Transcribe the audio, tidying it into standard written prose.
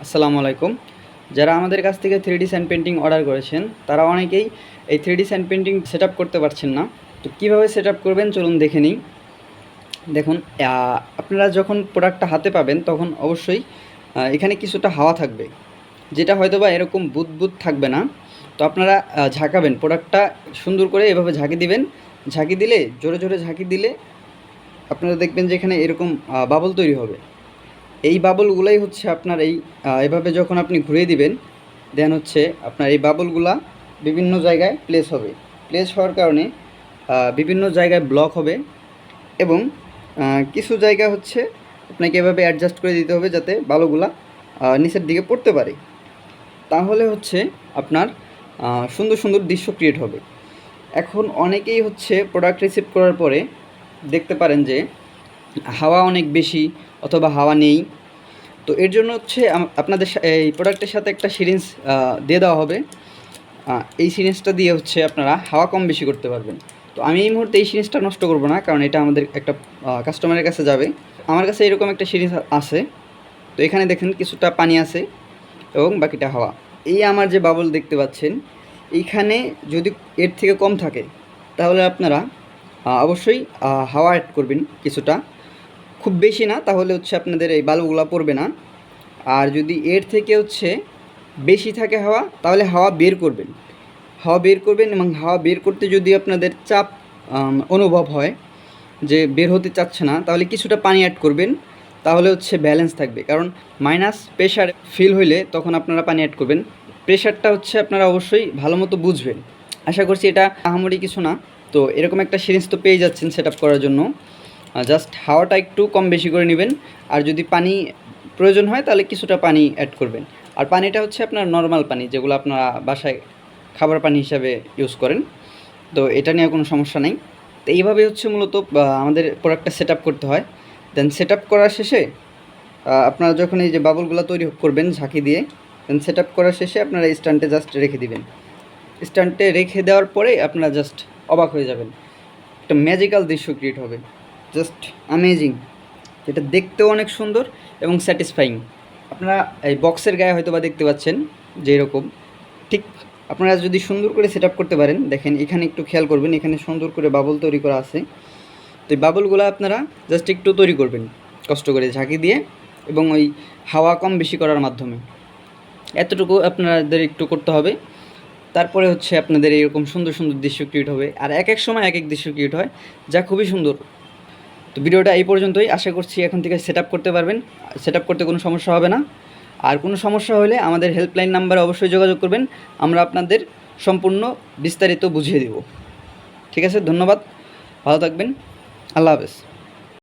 আসসালামু আলাইকুম। যারা আমাদের কাছ থেকে 3D স্যান্ড পেইন্টিং অর্ডার করেছেন, তারা অনেকেই এই 3D স্যান্ড পেইন্টিং সেটআপ করতে পারছেন না। তো কীভাবে সেটআপ করবেন চলুন দেখে নিই। দেখুন, আপনারা যখন প্রোডাক্টটা হাতে পাবেন তখন অবশ্যই এখানে কিছুটা হাওয়া থাকবে, যেটা হয়তোবা এরকম বুদবুদ থাকবে না। তো আপনারা ঝাঁকাবেন প্রোডাক্টটা সুন্দর করে, এভাবে ঝাঁকি দিবেন। ঝাঁকি দিলে, জোরে জোরে ঝাঁকি দিলে আপনারা দেখবেন যে এখানে এরকম বাবল তৈরি হবে। এই বাবলগুলাই হচ্ছে আপনার এভাবে যখন আপনি ঘুরিয়ে দিবেন, দেন হচ্ছে আপনার এই বাবলগুলা বিভিন্ন জায়গায় প্লেস হবে। প্লেস হওয়ার কারণে বিভিন্ন জায়গায় ব্লক হবে এবং কিছু জায়গা হচ্ছে আপনাকে এভাবে অ্যাডজাস্ট করে দিতে হবে যাতে বালুগুলা নিচের দিকে পড়তে পারে। তাহলে হচ্ছে আপনার সুন্দর সুন্দর দৃশ্য ক্রিয়েট হবে। এখন অনেকেই হচ্ছে প্রোডাক্ট রিসিভ করার পরে দেখতে পারেন যে হাওয়া অনেক বেশি অথবা হাওয়া নেই। তো এর জন্য হচ্ছে আপনাদের এই প্রোডাক্টের সাথে একটা সিরিঞ্জ দিয়ে দেওয়া হবে। এই সিরিঞ্জটা দিয়ে হচ্ছে আপনারা হাওয়া কম বেশি করতে পারবেন। তো আমি এই মুহূর্তে এই সিরিঞ্জটা নষ্ট করব না, কারণ এটা আমাদের একটা কাস্টমারের কাছে যাবে। আমার কাছে এরকম একটা সিরিঞ্জ আছে। তো এখানে দেখেন কিছুটা পানি আছে এবং বাকিটা হাওয়া। এই আমার যে বাবল দেখতে পাচ্ছেন, এইখানে যদি এর থেকে কম থাকে তাহলে আপনারা অবশ্যই হাওয়া অ্যাড করবেন কিছুটা, খুব বেশি না, তাহলে হচ্ছে আপনাদের এই বালুগুলা পড়বে না। আর যদি এর থেকে হচ্ছে বেশি থাকে হাওয়া, তাহলে হাওয়া বের করবেন। হাওয়া বের করবেন এবং হাওয়া বের করতে যদি আপনাদের চাপ অনুভব হয় যে বের হতে চাচ্ছে না, তাহলে কিছুটা পানি অ্যাড করবেন। তাহলে হচ্ছে ব্যালেন্স থাকবে, কারণ মাইনাস প্রেশার ফিল হইলে তখন আপনারা পানি অ্যাড করবেন। প্রেশারটা হচ্ছে আপনারা অবশ্যই ভালো মতো বুঝবেন। আশা করছি এটা আহামরি কিছু না। তো এরকম একটা সিরিঞ্জ তো পেয়ে যাচ্ছেন সেট আপ করার জন্য। জাস্ট হাওয়াটা একটু কম বেশি করে নেবেন। আর যদি পানি প্রয়োজন হয় তাহলে কিছুটা পানি অ্যাড করবেন। আর পানিটা হচ্ছে আপনার নর্মাল পানি, যেগুলো আপনারা বাসায় খাবার পানি হিসাবে ইউজ করেন। তো এটা নিয়ে কোনো সমস্যা নেই। তো এইভাবে হচ্ছে মূলত আমাদের প্রোডাক্টটা সেট আপ করতে হয়। দেন সেট আপ করার শেষে আপনারা যখন এই যে বাবলগুলো তৈরি করবেন ঝাঁকি দিয়ে, দেন সেট আপ করার শেষে আপনারা স্ট্যান্ডে জাস্ট রেখে দিবেন। স্ট্যান্ডে রেখে দেওয়ার পরে আপনারা জাস্ট অবাক হয়ে যাবেন, একটা ম্যাজিক্যাল দৃশ্য ক্রিয়েট হবে। জাস্ট অ্যামেজিং, যেটা দেখতেও অনেক সুন্দর এবং স্যাটিসফাইং। আপনারা এই বক্সের গায়ে হয়তো বা দেখতে পাচ্ছেন যে এরকম, ঠিক আপনারা যদি সুন্দর করে সেট আপ করতে পারেন, দেখেন এখানে একটু খেয়াল করবেন, এখানে সুন্দর করে বাবল তৈরি করা আছে। তো এই বাবলগুলো আপনারা জাস্ট একটু তৈরি করবেন কষ্ট করে ঝাঁকি দিয়ে এবং ওই হাওয়া কম বেশি করার মাধ্যমে। এতটুকু আপনাদের একটু করতে হবে। তারপরে হচ্ছে আপনাদের এরকম সুন্দর সুন্দর দৃশ্য ক্রিয়েট হবে। আর এক এক সময় এক এক দৃশ্য ক্রিয়েট হয়, যা খুবই সুন্দর। তো ভিডিওটা এই পর্যন্তই। আশা করছি এখন থেকে সেট আপ করতে পারবেন। সেট আপ করতে কোনো সমস্যা হবে না। আর কোনো সমস্যা হলে আমাদের হেল্পলাইন নাম্বারে অবশ্যই যোগাযোগ করবেন। আমরা আপনাদের সম্পূর্ণ বিস্তারিত বুঝিয়ে দেব। ঠিক আছে, ধন্যবাদ, ভালো থাকবেন, আল্লাহ হাফেজ।